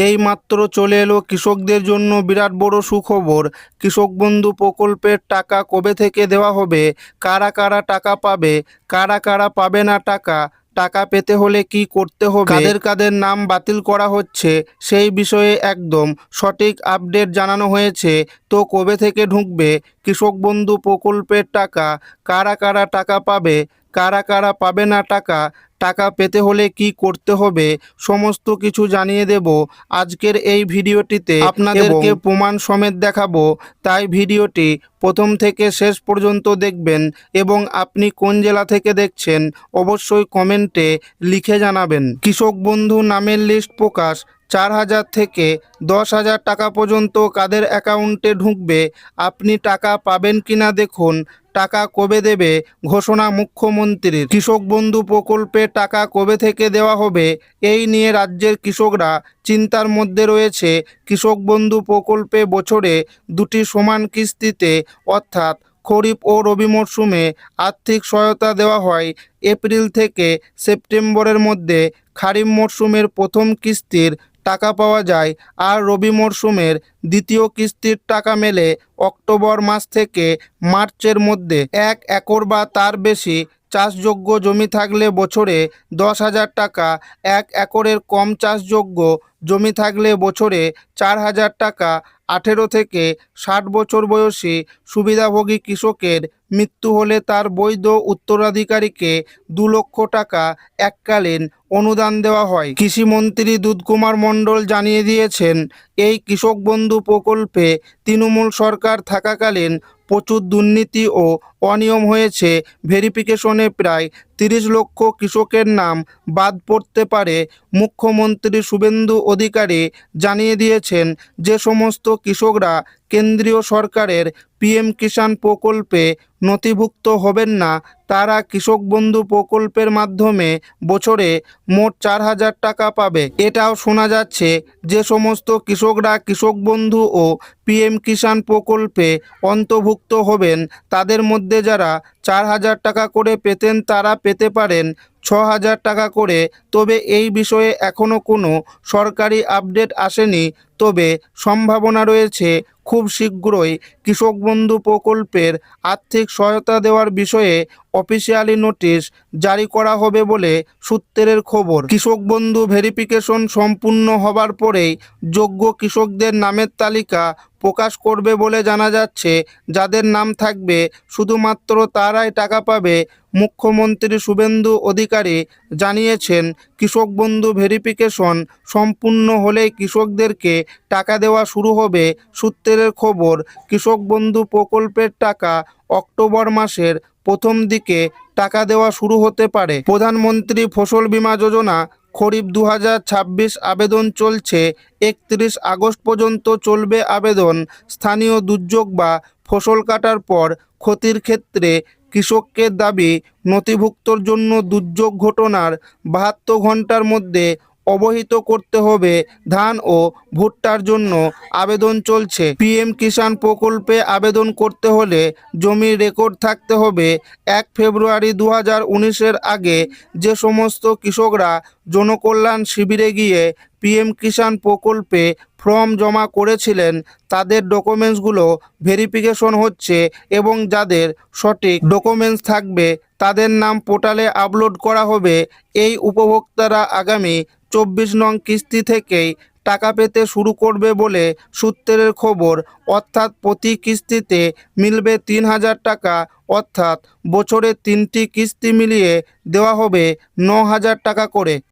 এই মাত্র চলে এলো কৃষকদের জন্য বিরাট বড় সুখবর। কৃষক বন্ধু প্রকল্পের টাকা কবে থেকে দেওয়া হবে, কারা কারা টাকা পাবে, কারা কারা পাবে না টাকা, টাকা পেতে হলে কি করতে হবে, কাদের কাদের নাম বাতিল করা হচ্ছে, সেই বিষয়ে একদম সঠিক আপডেট জানানো হয়েছে। তো কবে থেকে ঢুকবে কৃষক বন্ধু প্রকল্পের টাকা, কারা কারা টাকা পাবে, কারা কারা পাবে না টাকা, টাকা পেতে হলে কি করতে হবে, সমস্ত কিছু জানিয়ে দেব আজকের এই ভিডিওটিতে। আপনাদেরকে প্রমাণ সমেত দেখাবো, তাই ভিডিওটি প্রথম থেকে শেষ পর্যন্ত দেখবেন। এবং আপনি কোন জেলা থেকে দেখছেন অবশ্যই কমেন্টে লিখে জানাবেন। কৃষক বন্ধু নামের লিস্ট প্রকাশ, 4,000 থেকে 10,000 টাকা পর্যন্ত কাদের অ্যাকাউন্টে ঢুকবে, আপনি টাকা পাবেন কিনা দেখুন। টাকা কবে দেবে ঘোষণা মুখ্যমন্ত্রীর। কৃষক বন্ধু প্রকল্পে টাকা কবে থেকে দেওয়া হবে, এই নিয়ে রাজ্যের কৃষকরা চিন্তার মধ্যে রয়েছে। কৃষক বন্ধু প্রকল্পে বছরে দুটি সমান কিস্তিতে, অর্থাৎ খরিফ ও রবি মরশুমে আর্থিক সহায়তা দেওয়া হয়। এপ্রিল থেকে সেপ্টেম্বরের মধ্যে খারিফ মরশুমের প্রথম কিস্তির টাকা পাওয়া যায়, আর রবি মরশুমের দ্বিতীয় কিস্তির টাকা মেলে অক্টোবর মাস থেকে মার্চের মধ্যে। 1 একর বা তার বেশি চাষযোগ্য জমি থাকলে বছরে 10,000 টাকা, 1 একরের কম চাষযোগ্য জমি থাকলে বছরে 4,000 টাকা। 18 থেকে 60 বছর বয়সী সুবিধাভোগী কৃষকের মৃত্যু হলে তার বৈধ উত্তরাধিকারীকে 2 লক্ষ টাকা এককালীন অনুদান দেওয়া হয়। কৃষিমন্ত্রী দুধকুমার মণ্ডল জানিয়ে দিয়েছেন, এই কৃষক বন্ধু প্রকল্পে তৃণমূল সরকার থাকাকালীন প্রচুর দুর্নীতি ও অনিয়ম হয়েছে। ভেরিফিকেশনে প্রায় 30 লক্ষ কৃষকের নাম বাদ পড়তে পারে। মুখ্যমন্ত্রী শুভেন্দু অধিকারী জানিয়ে দিয়েছেন, যে সমস্ত কৃষকরা কেন্দ্রীয় সরকারের পিএম কিষাণ প্রকল্পে নথিভুক্ত হবেন না, তারা কৃষক বন্ধু প্রকল্পের মাধ্যমে বছরে মোট 4,000 টাকা পাবে। এটাও শোনা যাচ্ছে, যে সমস্ত কৃষকরা কৃষক বন্ধু ও পিএম কিষাণ প্রকল্পে অন্তর্ভুক্ত হবেন, তাদের মধ্যে যারা 4,000 টাকা করে পেতেন তারা পেতে পারেন 6,000 টাকা করে। তবে এই বিষয়ে এখনও কোনো সরকারি আপডেট আসেনি, তবে সম্ভাবনা রয়েছে খুব শীঘ্রই কৃষক বন্ধু প্রকল্পের আর্থিক সহায়তা দেওয়ার বিষয়ে অফিসিয়ালি নোটিশ জারি করা হবে বলে সূত্রের খবর। কৃষক বন্ধু ভেরিফিকেশন সম্পূর্ণ হবার পরেই যোগ্য কৃষকদের নামের তালিকা প্রকাশ করবে বলে জানা যাচ্ছে। যাদের নাম থাকবে শুধুমাত্র তারাই টাকা পাবে। মুখ্যমন্ত্রী শুভেন্দু অধিকারী জানিয়েছেন, কৃষক বন্ধু ভেরিফিকেশন সম্পূর্ণ হলেই কৃষকদেরকে টাকা দেওয়া শুরু হবে। সূত্রের খবর, কৃষক বন্ধু প্রকল্পের টাকা অক্টোবর মাসের প্রথম দিকে টাকা দেওয়া শুরু হতে পারে। প্রধানমন্ত্রী ফসল বীমা যোজনা খরিফ 2026 আবেদন চলছে। 31 আগস্ট পর্যন্ত চলবে আবেদন। স্থানীয় দুর্যোগ বা ফসল কাটার পর ক্ষতির ক্ষেত্রে কৃষকের দাবি নথিভুক্তর জন্য দুর্যোগ ঘটনার 72 ঘন্টার মধ্যে অবহিত করতে হবে। ধান ও ভুট্টার জন্য আবেদন চলছে। পিএম কিষাণ প্রকল্পে আবেদন করতে হলে জমির রেকর্ড থাকতে হবে। 1 ফেব্রুয়ারি 2019-এর আগে যে সমস্ত কৃষকরা জনকল্যাণ শিবিরে গিয়ে পিএম কিষাণ প্রকল্পে ফর্ম জমা করেছিলেন, তাদের ডকুমেন্টসগুলো ভেরিফিকেশন হচ্ছে এবং যাদের সঠিক ডকুমেন্টস থাকবে তাদের নাম পোর্টালে আপলোড করা হবে। এই উপভোক্তারা আগামী 24 নং কিস্তি থেকেই টাকা পেতে শুরু করবে বলে সূত্রের খবর। অর্থাৎ প্রতি কিস্তিতে মিলবে 3,000 টাকা, অর্থাৎ বছরে 3টি কিস্তি মিলিয়ে দেওয়া হবে 9,000 টাকা করে।